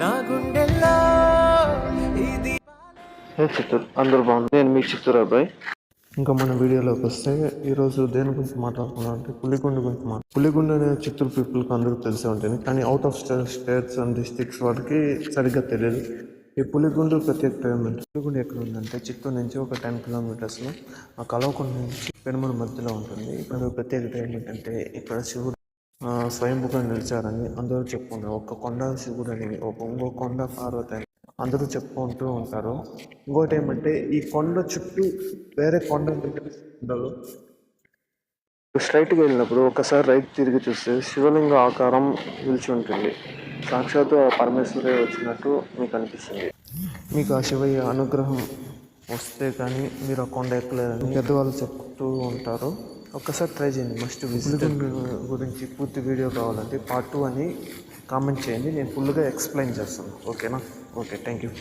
నా గుండెల్లో ఇది. చిత్తూరు అందరూ బాగుంది. నేను మీ చిత్తూరు అబ్బాయి. ఇంకా మన వీడియోలోకి వస్తే ఈరోజు దేని గురించి మాట్లాడుకున్నాం అంటే పులిగుండ గురించి పులిగుండ అనేది చిత్తూరు పీపుల్కి అందరికీ తెలిసే ఉంటుంది, కానీ out of states and districts వాటికి సరిగ్గా తెలియదు. ఈ పులిగుండ ప్రత్యేకత ఏమంటే, పులిగుండ ఎక్కడ ఉందంటే చిత్తూరు నుంచి ఒక 10 కిలోమీటర్స్లో ఆ కలవకొండ నుంచి పెనుమల మధ్యలో ఉంటుంది. ఇక్కడ ప్రత్యేకత ఏమిటంటే ఇక్కడ శివుడు స్వయంభుగా నిలిచారని అందరూ చెప్పుకుంటారు. ఒక కొండ శివుడు అని, ఇంకో కొండ పార్వతి అని అందరూ చెప్పుకుంటూ ఉంటారు. ఇంకోటి ఏమంటే ఈ కొండ చుట్టూ వేరే కొండ ఉండదు. స్ట్రైట్గా వెళ్ళినప్పుడు ఒకసారి రైట్ తిరిగి చూస్తే శివలింగ ఆకారం నిలిచి ఉంటుంది. సాక్షాత్తు పరమేశ్వరే వచ్చినట్టు మీకు అనిపిస్తుంది. మీకు ఆ శివయ్య అనుగ్రహం వస్తే కానీ మీరు ఆ కొండ ఎక్కలేరని పెద్దవాళ్ళు చెప్తూ ఉంటారు. ఒక్కసారి ట్రై చేయండి, మస్ట్ విజిట్. గురించి పూర్తి వీడియో కావాలంటే పార్ట్ 2 అని కామెంట్ చేయండి, నేను ఫుల్గా ఎక్స్ప్లెయిన్ చేస్తాను. ఓకేనా? Okay, thank you.